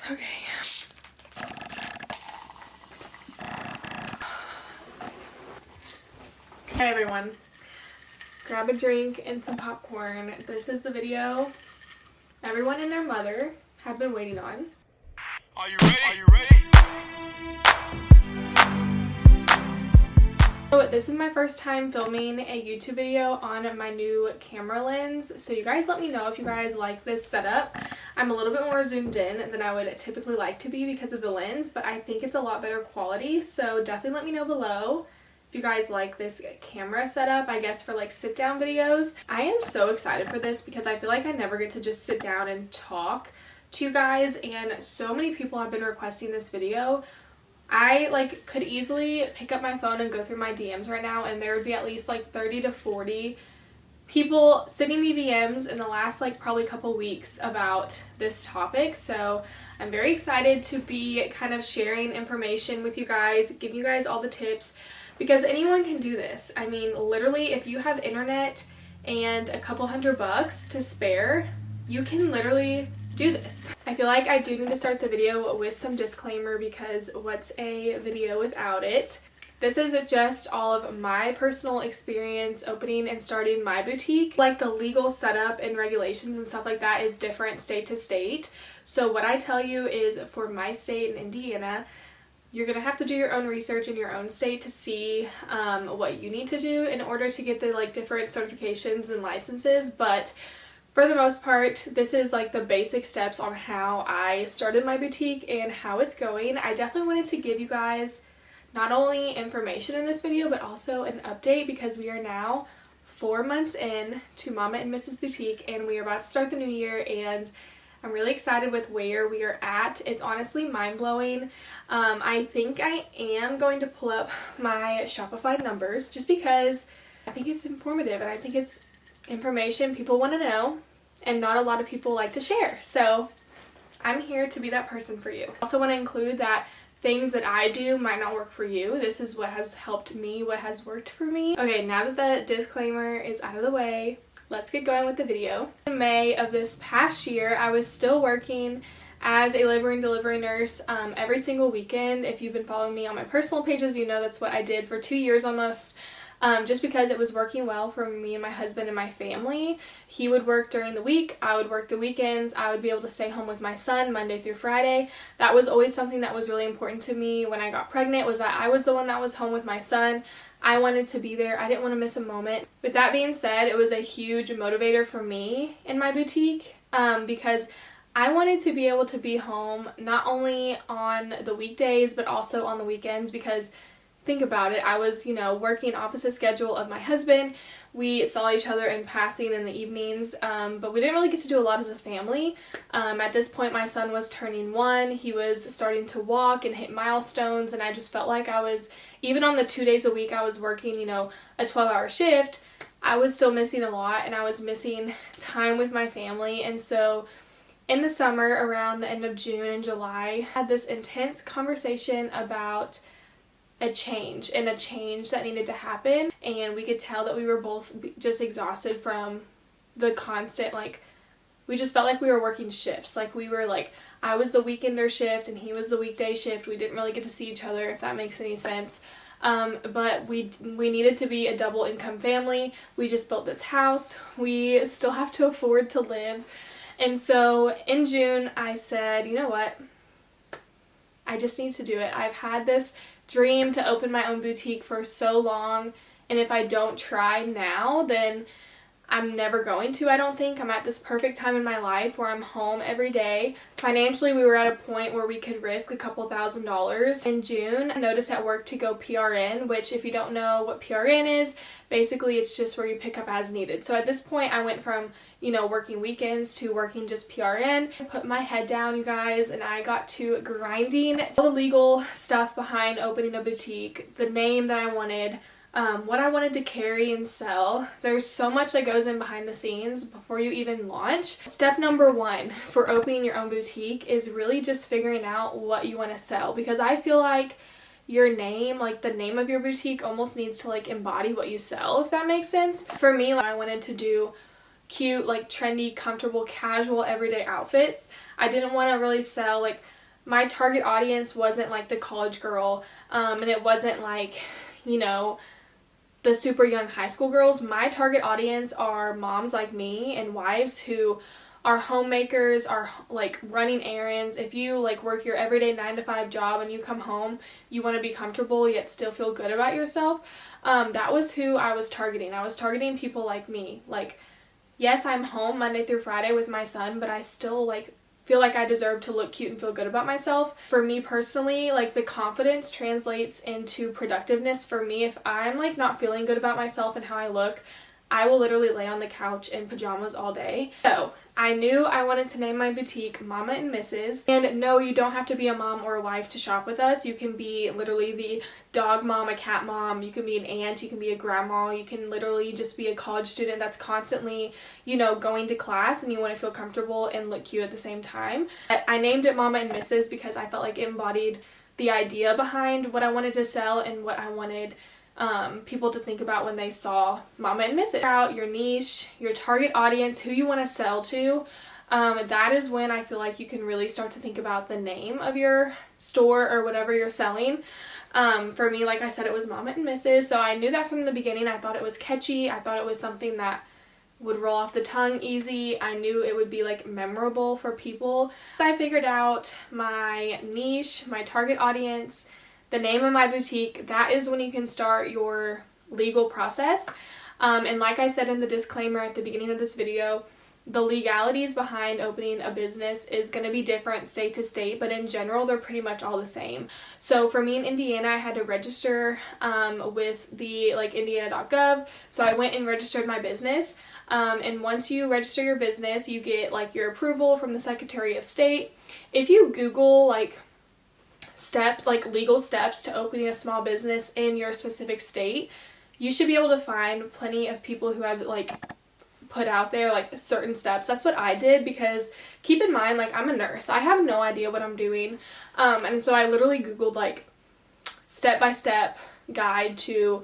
Okay. Hey everyone. Grab a drink and some popcorn. This is the video everyone and their mother have been waiting on. Are you ready? Are you ready? So this is my first time filming a YouTube video on my new camera lens. So you guys let me know if you guys like this setup. I'm a little bit more zoomed in than I would typically like to be because of the lens, but I think it's a lot better quality. So definitely let me know below if you guys like this camera setup, I guess for like sit down videos. I am so excited for this because I feel like I never get to just sit down and talk to you guys, and so many people have been requesting this video. I could easily pick up my phone and go through my DMs right now and there would be at least like 30 to 40 people sending me DMs in the last probably couple weeks about this topic. So I'm very excited to be kind of sharing information with you guys, giving you guys all the tips, because anyone can do this. I mean, literally, if you have internet and a couple $100 to spare, you can literally do this. I feel like I do need to start the video with some disclaimer because what's a video without it? This is just all of my personal experience opening and starting my boutique. Like the legal setup and regulations and stuff like that is different state to state. So what I tell you is for my state in Indiana, you're going to have to do your own research in your own state to see what you need to do in order to get the different certifications and licenses. But for the most part, this is the basic steps on how I started my boutique and how it's going. I definitely wanted to give you guys not only information in this video, but also an update because we are now 4 months in to Mama and Mrs. Boutique and we are about to start the new year, and I'm really excited with where we are at. It's honestly mind-blowing. I think I am going to pull up my Shopify numbers just because I think it's informative and I think it's information people want to know and not a lot of people like to share. So I'm here to be that person for you. I also want to include that things that I do might not work for you. This is what has helped me, what has worked for me. Okay, now that the disclaimer is out of the way, let's get going with the video. In May of this past year, I was still working as a labor and delivery nurse every single weekend. If you've been following me on my personal pages, you know that's what I did for 2 years almost. Just because it was working well for me and my husband and my family. He would work during the week, I would work the weekends, I would be able to stay home with my son Monday through Friday. That was always something that was really important to me when I got pregnant, was that I was the one that was home with my son. I wanted to be there. I didn't want to miss a moment. With that being said, it was a huge motivator for me in my boutique because I wanted to be able to be home not only on the weekdays but also on the weekends, because think about it, I was, working opposite schedule of my husband. We saw each other in passing in the evenings, but we didn't really get to do a lot as a family. At this point, my son was turning 1. He was starting to walk and hit milestones, and I just felt like I was, even on the 2 days a week I was working, a 12-hour shift, I was still missing a lot, and I was missing time with my family. And so in the summer, around the end of June and July, I had this intense conversation about a change that needed to happen, and we could tell that we were both just exhausted from the constant, we just felt like we were working shifts. We were I was the weekender shift and he was the weekday shift. We didn't really get to see each other, if that makes any sense. But we needed to be a double income family. We just built this house. We still have to afford to live. And so in June I said, you know what? I just need to do it. I've had this dream to open my own boutique for so long, and if I don't try now, then I'm never going to, I don't think. I'm at this perfect time in my life where I'm home every day. Financially, we were at a point where we could risk a couple $1,000s. In June, I noticed at work to go PRN, which if you don't know what PRN is, basically it's just where you pick up as needed. So at this point, I went from, working weekends to working just PRN. I put my head down, you guys, and I got to grinding all the legal stuff behind opening a boutique, the name that I wanted, what I wanted to carry and sell. There's so much that goes in behind the scenes before you even launch. Step number 1 for opening your own boutique is really just figuring out what you want to sell, because I feel like your name, the name of your boutique almost needs to embody what you sell, if that makes sense. For me, I wanted to do cute, trendy, comfortable, casual, everyday outfits. I didn't want to really sell my target audience wasn't like the college girl, and it wasn't like, you know, the super young high school girls. My target audience are moms like me and wives who are homemakers, are like running errands. If you like work your everyday 9-to-5 job and you come home, you want to be comfortable yet still feel good about yourself. That was who I was targeting. I was targeting people like me. Like, yes, I'm home Monday through Friday with my son, but I still like feel like I deserve to look cute and feel good about myself. For me personally, like the confidence translates into productiveness. For me, if I'm like not feeling good about myself and how I look, I will literally lay on the couch in pajamas all day. So I knew I wanted to name my boutique Mama and Mrs. And no, you don't have to be a mom or a wife to shop with us. You can be literally the dog mom, a cat mom, you can be an aunt, you can be a grandma, you can literally just be a college student that's constantly, you know, going to class and you want to feel comfortable and look cute at the same time. I named it Mama and Mrs. because I felt like it embodied the idea behind what I wanted to sell and what I wanted people to think about when they saw Mama and Mrs. Figure out your niche, your target audience, who you want to sell to. That is when I feel like you can really start to think about the name of your store or whatever you're selling. For me, like I said, it was Mama and Mrs. So I knew that from the beginning. I thought it was catchy. I thought it was something that would roll off the tongue easy. I knew it would be like memorable for people. I figured out my niche, my target audience, the name of my boutique. That is when you can start your legal process. And like I said in the disclaimer at the beginning of this video, the legalities behind opening a business is going to be different state to state, but in general, they're pretty much all the same. So for me in Indiana, I had to register with the like indiana.gov. So I went and registered my business. And once you register your business, you get like your approval from the Secretary of State. If you Google like steps, like legal steps to opening a small business in your specific state, you should be able to find plenty of people who have like put out there like certain steps. That's what I did, because keep in mind, like I'm a nurse, I have no idea what I'm doing, and so I literally Googled like step-by-step guide to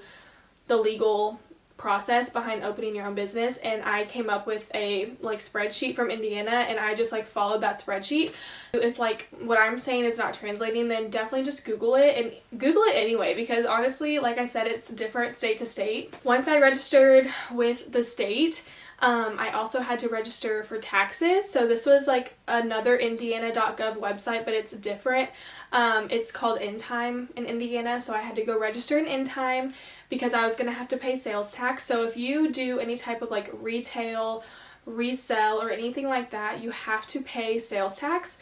the legal process behind opening your own business, and I came up with a like spreadsheet from Indiana, and I just like followed that spreadsheet. If like what I'm saying is not translating, then definitely just Google it, and Google it anyway, because honestly, like I said, it's different state to state. Once I registered with the state, I also had to register for taxes. So this was like another indiana.gov website, but it's different. It's called In Time in Indiana. So I had to go register in In Time because I was going to have to pay sales tax. So if you do any type of like retail, resell, or anything like that, you have to pay sales tax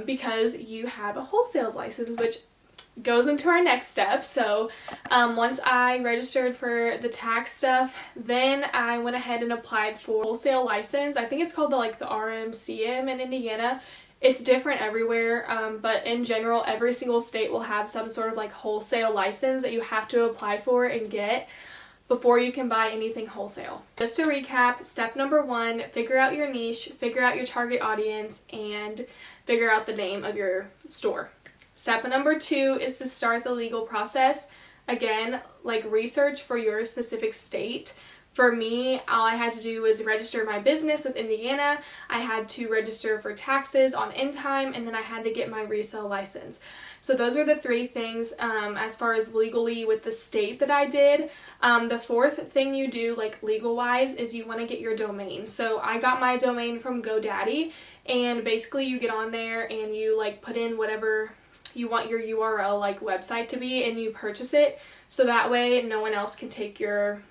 because you have a wholesale license, which goes into our next step. So once I registered for the tax stuff, then I went ahead and applied for wholesale license. I think it's called the RMCM in Indiana. It's different everywhere, but in general, every single state will have some sort of like wholesale license that you have to apply for and get before you can buy anything wholesale. Just to recap, step number 1, figure out your niche, figure out your target audience, and figure out the name of your store. Step number 2 is to start the legal process. Again, like research for your specific state. For me, all I had to do was register my business with Indiana. I had to register for taxes on In Time, and then I had to get my resale license. So those are the 3 things as far as legally with the state that I did. The 4th thing you do, like legal-wise, is you want to get your domain. So I got my domain from GoDaddy, and basically you get on there and you like put in whatever you want your URL like website to be, and you purchase it, so that way no one else can take your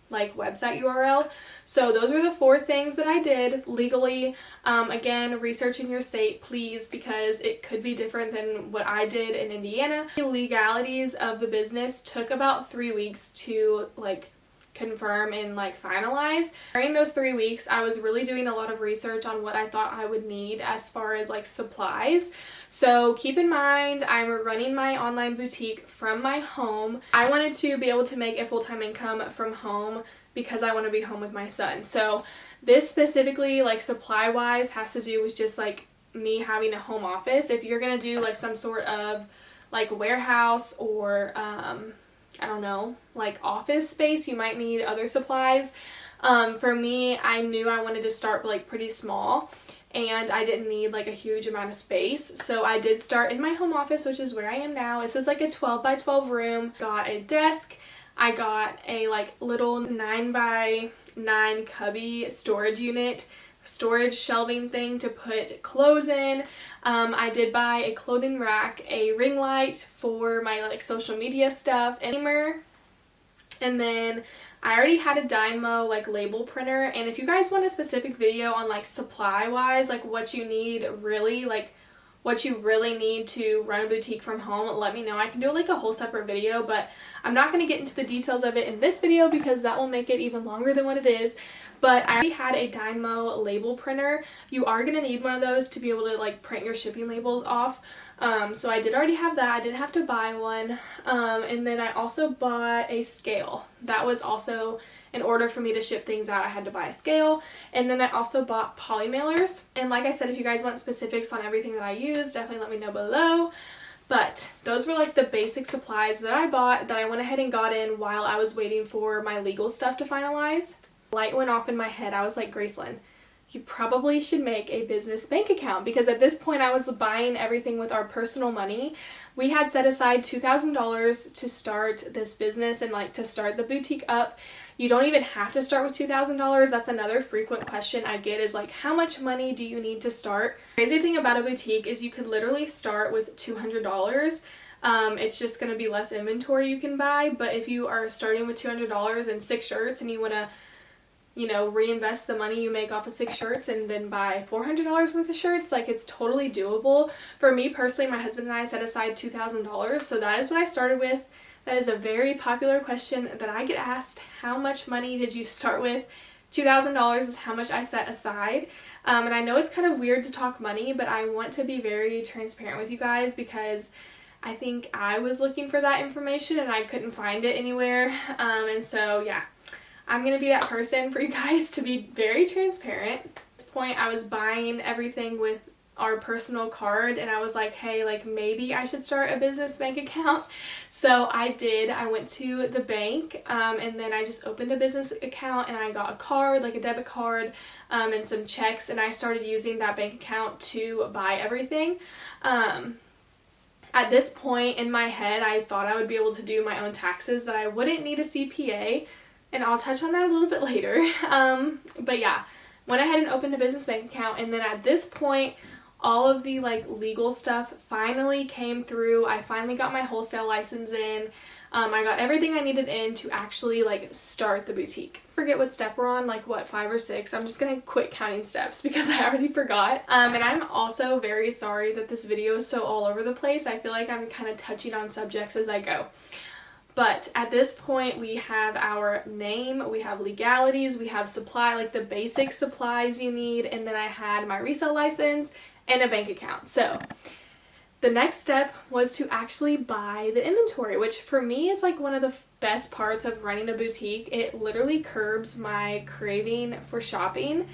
like website URL. So those are the 4 things that I did legally. Again, research in your state, please, because it could be different than what I did in Indiana. The legalities of the business took about 3 weeks to like confirm and like finalize. During those 3 weeks, I was really doing a lot of research on what I thought I would need as far as like supplies. So keep in mind, I'm running my online boutique from my home. I wanted to be able to make a full-time income from home because I want to be home with my son. So this specifically, like supply-wise, has to do with just like me having a home office. If you're gonna do like some sort of like warehouse or I don't know, like office space, you might need other supplies. For me, I knew I wanted to start like pretty small, and I didn't need like a huge amount of space. So I did start in my home office, which is where I am now. This is like a 12 by 12 room. Got a desk. I got a like little 9 by 9 cubby storage unit, storage shelving thing to put clothes in. I did buy a clothing rack, a ring light for my like social media stuff, and a timer. And then I already had a Dynamo like label printer, and if you guys want a specific video on like supply wise, like what you need really, like what you really need to run a boutique from home, let me know. I can do like a whole separate video, but I'm not going to get into the details of it in this video because that will make it even longer than what it is. But I already had a Dynamo label printer. You are going to need one of those to be able to like print your shipping labels off. So I did already have that. I didn't have to buy one. And then I also bought a scale. That was also in order for me to ship things out. I had to buy a scale. And then I also bought poly mailers. And like I said, if you guys want specifics on everything that I used, definitely let me know below. But those were like the basic supplies that I bought that I went ahead and got in while I was waiting for my legal stuff to finalize. Light went off in my head. I was like, Gracelyn, you probably should make a business bank account, because at this point I was buying everything with our personal money. We had set aside $2,000 to start this business and like to start the boutique up. You don't even have to start with $2,000. That's another frequent question I get, is like, how much money do you need to start? The crazy thing about a boutique is you could literally start with $200. It's just going to be less inventory you can buy, but if you are starting with $200 and 6 shirts and you want to, you know, reinvest the money you make off of 6 shirts and then buy $400 worth of shirts, like, it's totally doable. For me personally, my husband and I set aside $2,000, so that is what I started with. That is a very popular question that I get asked. How much money did you start with? $2,000 is how much I set aside. And I know it's kind of weird to talk money, but I want to be very transparent with you guys because I think I was looking for that information and I couldn't find it anywhere. And so, yeah. I'm going to be that person for you guys to be very transparent. At this point, I was buying everything with our personal card, and I was like, hey, like, maybe I should start a business bank account. So I did. I went to the bank, and then I just opened a business account, and I got a card, like a debit card, and some checks, and I started using that bank account to buy everything. At this point in my head, I thought I would be able to do my own taxes, that I wouldn't need a CPA. And I'll touch on that a little bit later. But yeah, went ahead and opened a business bank account. And then at this point, all of the like legal stuff finally came through. I finally got my wholesale license in. I got everything I needed in to actually like start the boutique. Forget what step we're on, like what, 5 or 6. I'm just gonna quit counting steps because I already forgot. And I'm also very sorry that this video is so all over the place. I feel like I'm kind of touching on subjects as I go. But at this point, we have our name, we have legalities, we have supply, like the basic supplies you need, and then I had my resale license and a bank account. So the next step was to actually buy the inventory, which for me is like one of the best parts of running a boutique. It literally curbs my craving for shopping.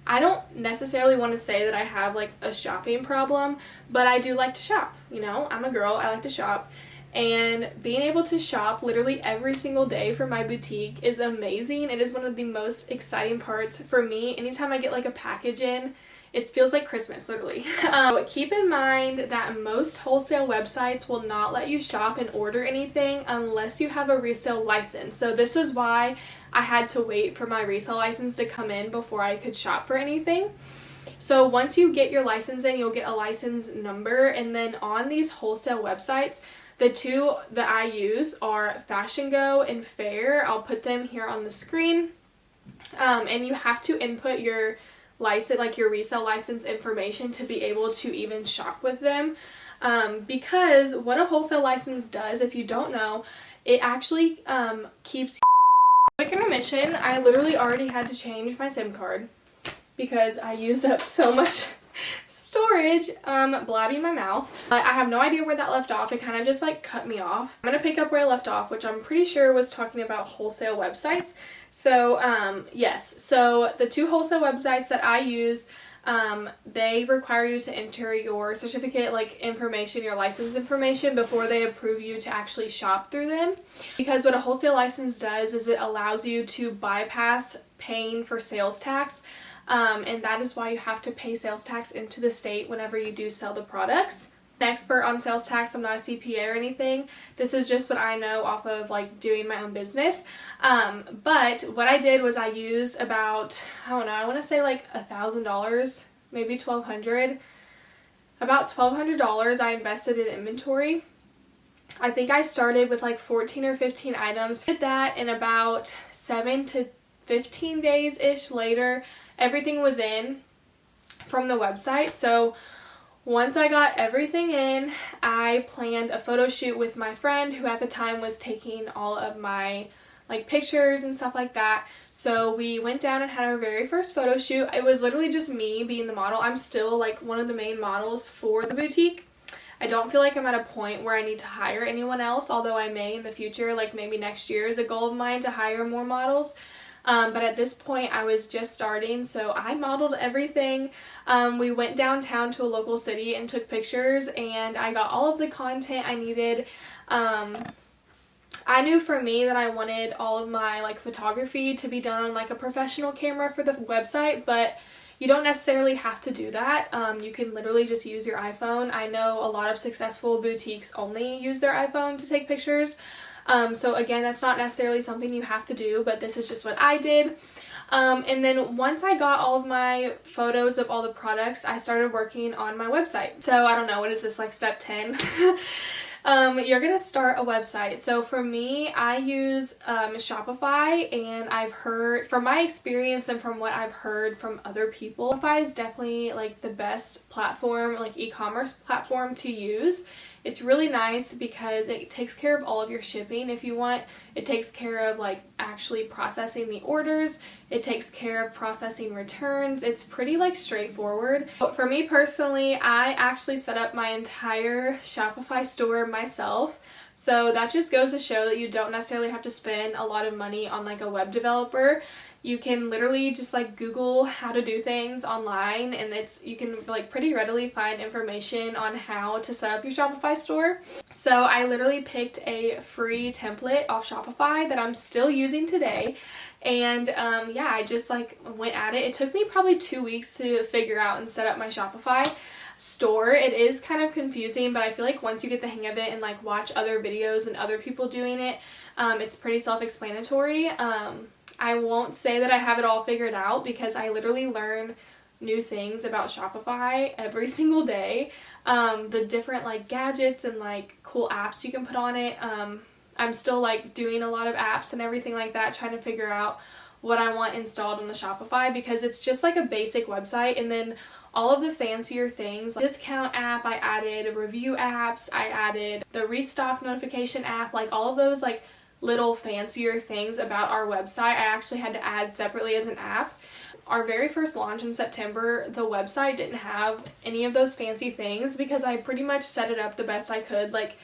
I don't necessarily want to say that I have like a shopping problem, but I do like to shop. You know, I'm a girl, I like to shop. And being able to shop literally every single day for my boutique is amazing. It is one of the most exciting parts for me. Anytime I get like a package in, it feels like Christmas, literally. Keep in mind that most wholesale websites will not let you shop and order anything unless you have a resale license. So this was why I had to wait for my resale license to come in before I could shop for anything. So once you get your license in, you'll get a license number, and then on these wholesale websites, the two that I use are Fashion Go and Fair. I'll put them here on the screen. And you have to input your license, like your resale license information, to be able to even shop with them. Because what a wholesale license does, if you don't know, it actually keeps... Quick intermission, I literally already had to change my SIM card because I used up so much storage blabbing my mouth. I have no idea where that left off. It kind of just like cut me off. I'm gonna pick up where I left off, which I'm pretty sure was talking about wholesale websites. So yes, so the two wholesale websites that I use, they require you to enter your certificate like information, your license information, before they approve you to actually shop through them. Because what a wholesale license does is it allows you to bypass paying for sales tax. and that is why you have to pay sales tax into the state whenever you do sell the products. An expert on sales tax, I'm not a CPA or anything. This is just what I know off of like doing my own business. But what I did was I used about, I don't know, I want to say like $1,000, maybe $1,200. About $1,200 I invested in inventory. I think I started with like 14 or 15 items. Did that in about 7 to 15 days-ish later. Everything was in from the website. So once I got everything in, I planned a photo shoot with my friend who at the time was taking all of my like pictures and stuff like that. So we went down and had our very first photo shoot. It was literally just me being the model. I'm still like one of the main models for the boutique. I don't feel like I'm at a point where I need to hire anyone else, although I may in the future, like maybe next year is a goal of mine to hire more models. But at this point I was just starting, so I modeled everything. We went downtown to a local city and took pictures, and I got all of the content I needed. I knew for me that I wanted all of my like photography to be done on like a professional camera for the website, but you don't necessarily have to do that. You can literally just use your iPhone. I know a lot of successful boutiques only use their iPhone to take pictures. So again, that's not necessarily something you have to do, but this is just what I did. And then once I got all of my photos of all the products, I started working on my website. So I don't know, what is this, like step 10? You're gonna start a website. So for me, I use Shopify, and I've heard from my experience and from what I've heard from other people, Shopify is definitely like the best platform, like e-commerce platform to use. It's really nice because it takes care of all of your shipping if you want. It takes care of like actually processing the orders. It takes care of processing returns. It's pretty like straightforward. But for me personally, I actually set up my entire Shopify store myself. So that just goes to show that you don't necessarily have to spend a lot of money on like a web developer. You can literally just like Google how to do things online, and you can like pretty readily find information on how to set up your Shopify store. So I literally picked a free template off Shopify that I'm still using today, and yeah, I just like went at it. It took me probably 2 weeks to figure out and set up my Shopify store. It is kind of confusing, but I feel like once you get the hang of it and like watch other videos and other people doing it, it's pretty self-explanatory. I won't say that I have it all figured out because I literally learn new things about Shopify every single day. The different like gadgets and like cool apps you can put on it. I'm still like doing a lot of apps and everything like that, trying to figure out what I want installed on the Shopify, because it's just like a basic website, and then all of the fancier things, like discount app, I added review apps, I added the restock notification app, like all of those like little fancier things about our website I actually had to add separately as an app. Our very first launch in September, the website didn't have any of those fancy things because I pretty much set it up the best I could, like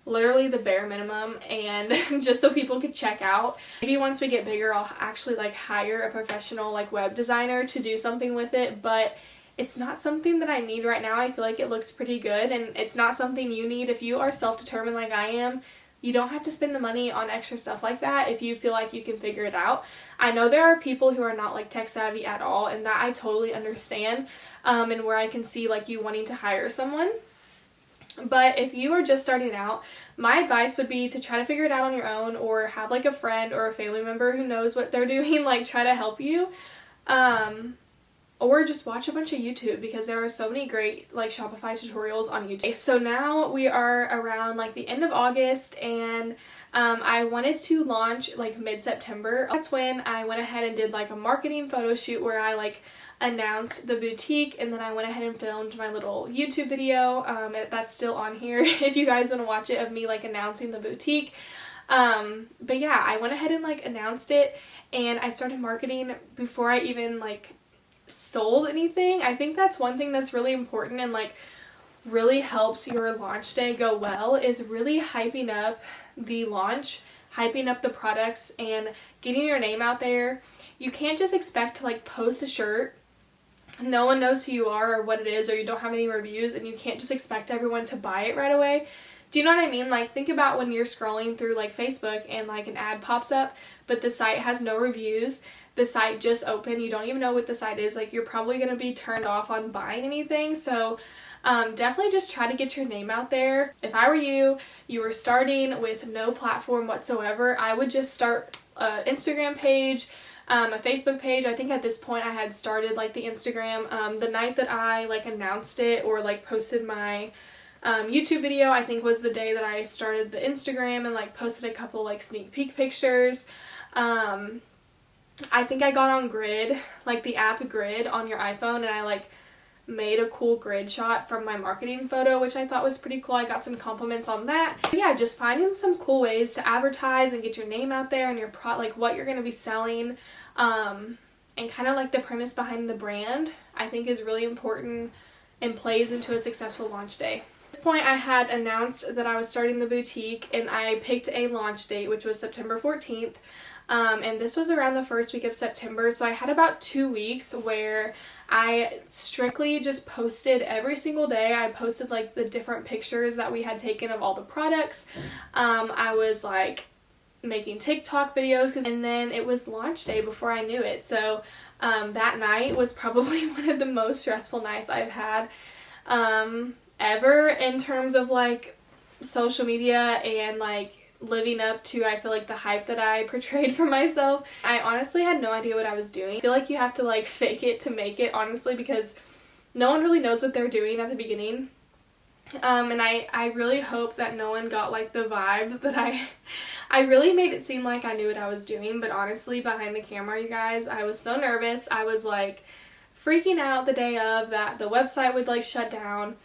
literally the bare minimum, and just so people could check out. Maybe once we get bigger, I'll actually like hire a professional like web designer to do something with it, but it's not something that I need right now. I feel like it looks pretty good, and it's not something you need. If you are self-determined like I am, you don't have to spend the money on extra stuff like that if you feel like you can figure it out. I know there are people who are not like tech savvy at all, and that I totally understand, and where I can see like you wanting to hire someone. But if you are just starting out, my advice would be to try to figure it out on your own, or have like a friend or a family member who knows what they're doing, like try to help you. Or just watch a bunch of YouTube, because there are so many great like Shopify tutorials on YouTube. So now we are around like the end of August, and I wanted to launch like mid-September. That's when I went ahead and did like a marketing photo shoot where I like announced the boutique, and then I went ahead and filmed my little YouTube video. That's still on here if you guys want to watch it, of me like announcing the boutique. But yeah, I went ahead and like announced it, and I started marketing before I even like sold anything. I think that's one thing that's really important and like really helps your launch day go well, is really hyping up the launch, hyping up the products, and getting your name out there. You can't just expect to like post a shirt, no one knows who you are or what it is, or you don't have any reviews, and you can't just expect everyone to buy it right away. Do you know what I mean? Like, think about when you're scrolling through like Facebook and like an ad pops up, but the site has no reviews. the site just opened, you don't even know what the site is, like, you're probably going to be turned off on buying anything. So definitely just try to get your name out there. If I were you, you were starting with no platform whatsoever, I would just start an Instagram page, a Facebook page. I think at this point I had started like the Instagram the night that I like announced it or like posted my YouTube video. I think was the day that I started the Instagram and like posted a couple like sneak peek pictures. I think I got on Grid, like the app Grid on your iPhone, and I like made a cool grid shot from my marketing photo, which I thought was pretty cool. I got some compliments on that. But yeah, just finding some cool ways to advertise and get your name out there and your like what you're going to be selling, and kind of like the premise behind the brand, I think is really important and plays into a successful launch day. At this point, I had announced that I was starting the boutique, and I picked a launch date, which was September 14th. And this was around the first week of September, so I had about 2 weeks where I strictly just posted every single day. I posted like the different pictures that we had taken of all the products. I was like making TikTok videos, and then it was launch day before I knew it. So that night was probably one of the most stressful nights I've had ever in terms of like social media and like living up to, I feel like, the hype that I portrayed for myself. I honestly had no idea what I was doing. I feel like you have to like fake it to make it, honestly, because no one really knows what they're doing at the beginning. And I really hope that no one got like the vibe that I really made it seem like I knew what I was doing, but honestly behind the camera, you guys, I was so nervous. I was like freaking out the day of that the website would like shut down.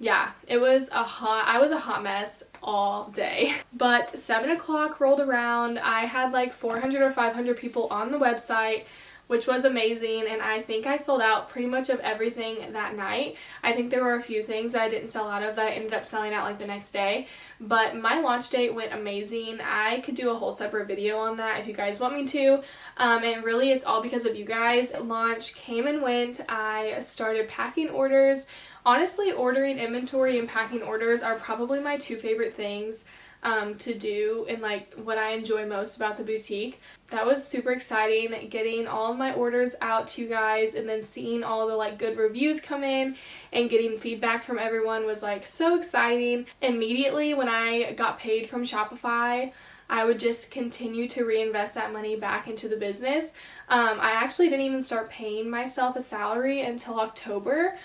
Yeah, I was a hot mess all day. But 7 o'clock rolled around. I had like 400 or 500 people on the website, which was amazing, and I think I sold out pretty much of everything that night. I think there were a few things that I didn't sell out of that I ended up selling out like the next day, but my launch date went amazing. I could do a whole separate video on that if you guys want me to, and really it's all because of you guys. Launch came and went. I started packing orders. Honestly, ordering inventory and packing orders are probably my two favorite things to do and like what I enjoy most about the boutique. That was super exciting, getting all of my orders out to you guys and then seeing all the like good reviews come in and getting feedback from everyone was like so exciting. Immediately when I got paid from Shopify, I would just continue to reinvest that money back into the business. I actually didn't even start paying myself a salary until October.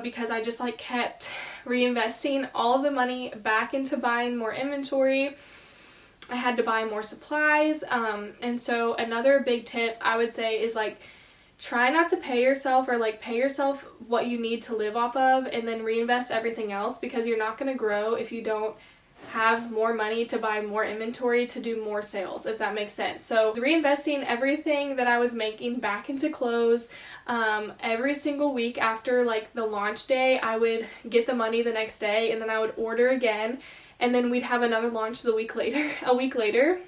Because I just like kept reinvesting all of the money back into buying more inventory. I had to buy more supplies, and so another big tip I would say is like try not to pay yourself, or like pay yourself what you need to live off of and then reinvest everything else, because you're not going to grow if you don't have more money to buy more inventory to do more sales, if that makes sense. So reinvesting everything that I was making back into clothes. Every single week after like the launch day, I would get the money the next day and then I would order again, and then we'd have another launch a week later.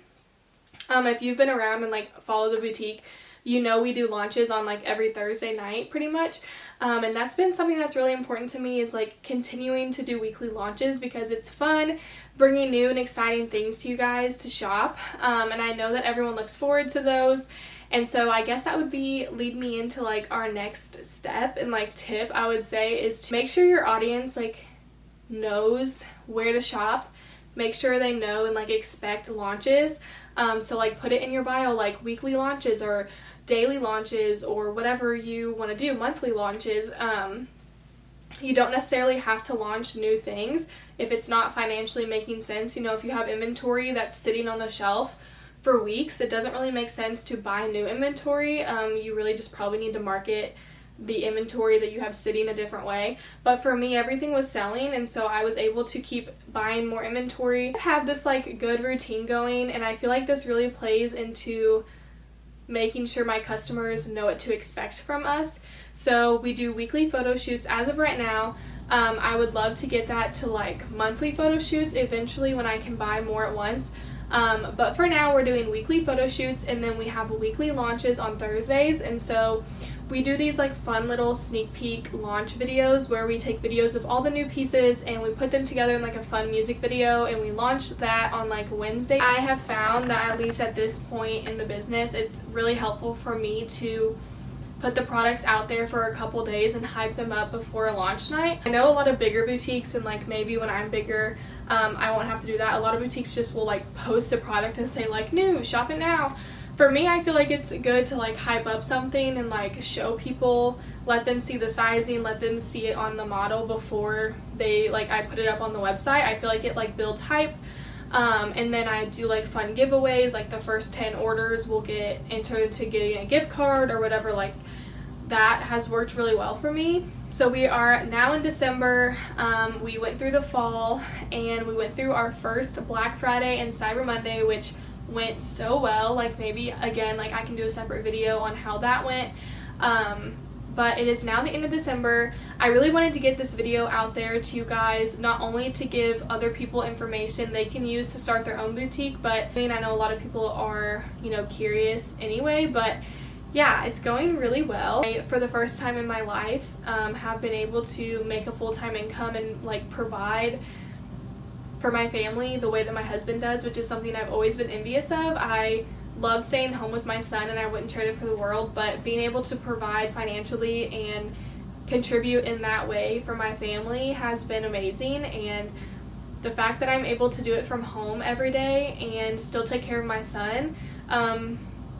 If you've been around and like follow the boutique, you know we do launches on like every Thursday night pretty much, and that's been something that's really important to me, is like continuing to do weekly launches because it's fun bringing new and exciting things to you guys to shop, and I know that everyone looks forward to those. And so I guess that would lead me into like our next step and like tip I would say is to make sure your audience like knows where to shop. Make sure they know and like expect launches. So like put it in your bio like weekly launches or daily launches or whatever you want to do, monthly launches. You don't necessarily have to launch new things if it's not financially making sense. You know, if you have inventory that's sitting on the shelf for weeks, it doesn't really make sense to buy new inventory. You really just probably need to market the inventory that you have sitting a different way. But for me, everything was selling, and so I was able to keep buying more inventory. I have this like good routine going, and I feel like this really plays into making sure my customers know what to expect from us. So we do weekly photo shoots as of right now. I would love to get that to like monthly photo shoots eventually when I can buy more at once. But for now we're doing weekly photo shoots, and then we have weekly launches on Thursdays. And so We do these like fun little sneak peek launch videos where we take videos of all the new pieces and we put them together in like a fun music video, and we launch that on like Wednesday. I have found that at least at this point in the business, it's really helpful for me to put the products out there for a couple days and hype them up before a launch night. I know a lot of bigger boutiques, and like maybe when I'm bigger, I won't have to do that. A lot of boutiques just will like post a product and say like, new, shop it now. For me, I feel like it's good to like hype up something and like show people, let them see the sizing, let them see it on the model before they like I put it up on the website. I feel like it like builds hype. And then I do like fun giveaways, like the first 10 orders will get entered into getting a gift card or whatever. Like that has worked really well for me. So we are now in December. We went through the fall and we went through our first Black Friday and Cyber Monday, which went so well. Like maybe again, like I can do a separate video on how that went. But it is now the end of December. I really wanted to get this video out there to you guys, not only to give other people information they can use to start their own boutique, but I mean, I know a lot of people are, you know, curious anyway, but yeah, it's going really well. I, for the first time in my life, have been able to make a full-time income and like provide for my family the way that my husband does, which is something I've always been envious of. I love staying home with my son and I wouldn't trade it for the world, but being able to provide financially and contribute in that way for my family has been amazing. And the fact that I'm able to do it from home every day and still take care of my son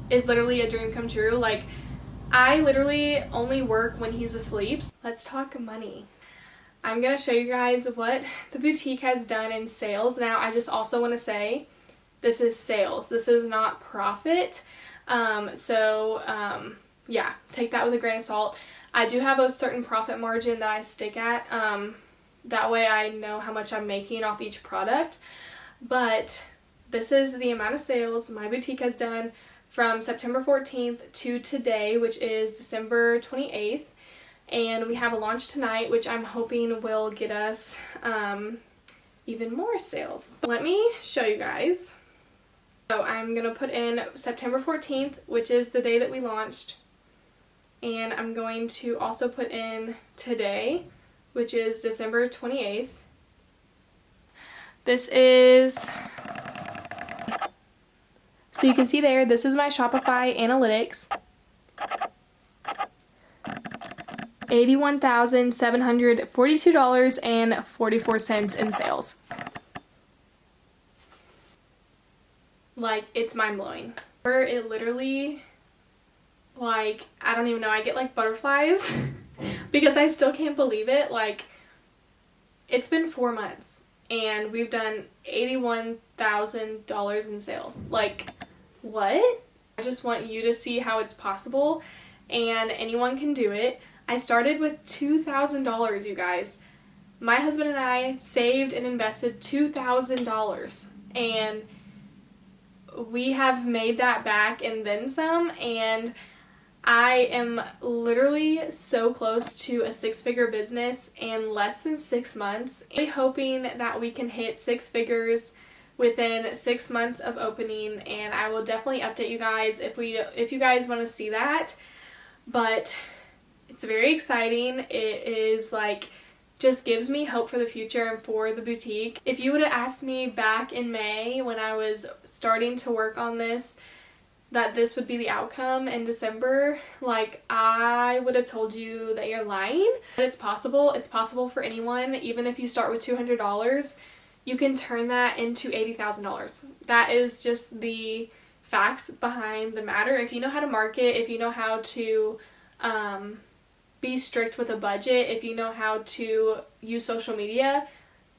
is literally a dream come true. Like I literally only work when he's asleep. Let's talk money. I'm gonna show you guys what the boutique has done in sales. Now I just also want to say this is sales. This is not profit. Yeah, take that with a grain of salt. I do have a certain profit margin that I stick at. That way I know how much I'm making off each product. But this is the amount of sales my boutique has done from September 14th to today, which is December 28th. And we have a launch tonight, which I'm hoping will get us even more sales. Let me show you guys. So I'm going to put in September 14th, which is the day that we launched. And I'm going to also put in today, which is December 28th. This is... So you can see there, this is my Shopify analytics. $81,742.44 in sales. Like, it's mind-blowing. It literally, like, I don't even know, I get like butterflies because I still can't believe it. Like, it's been 4 months and we've done $81,000 in sales. Like, what? I just want you to see how it's possible and anyone can do it. I started with $2,000, you guys. My husband and I saved and invested $2,000 and we have made that back and then some, and I am literally so close to a 6-figure business in less than 6 months. I'm hoping that we can hit 6 figures within 6 months of opening, and I will definitely update you guys if you guys want to see that. But it's very exciting. It is like just gives me hope for the future and for the boutique. If you would have asked me back in May when I was starting to work on this that this would be the outcome in December, like I would have told you that you're lying. But it's possible. It's possible for anyone. Even if you start with $200, you can turn that into $80,000. That is just the facts behind the matter. If you know how to market, if you know how to be strict with a budget, if you know how to use social media,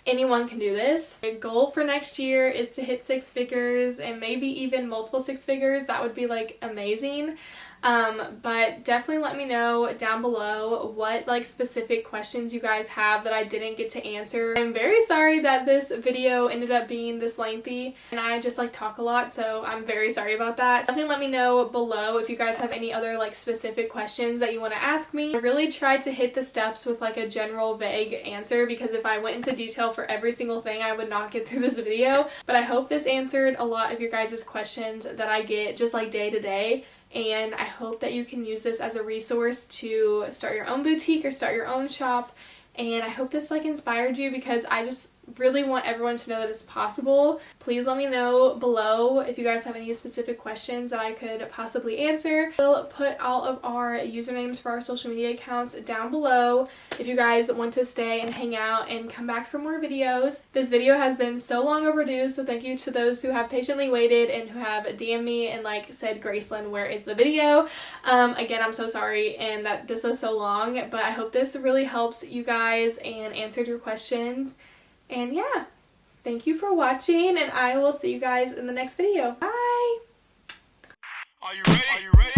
anyone can do this. My goal for next year is to hit 6 figures and maybe even multiple 6 figures. That would be like amazing. But definitely let me know down below what like specific questions you guys have that I didn't get to answer. I'm very sorry that this video ended up being this lengthy and I just like talk a lot, so I'm very sorry about that. Definitely let me know below if you guys have any other like specific questions that you want to ask me. I really tried to hit the steps with like a general vague answer because if I went into detail for every single thing I would not get through this video. But I hope this answered a lot of your guys' questions that I get just like day to day. and I hope that you can use this as a resource to start your own boutique or start your own shop. And I hope this like inspired you, because I just really want everyone to know that it's possible. Please let me know below if you guys have any specific questions that I could possibly answer. We'll put all of our usernames for our social media accounts down below if you guys want to stay and hang out and come back for more videos. This video has been so long overdue, so thank you to those who have patiently waited and who have DM'd me and like said, Gracelyn, where is the video? Again, I'm so sorry and that this was so long, but I hope this really helps you guys and answered your questions. And yeah, thank you for watching, and I will see you guys in the next video. Bye! Are you ready? Are you ready?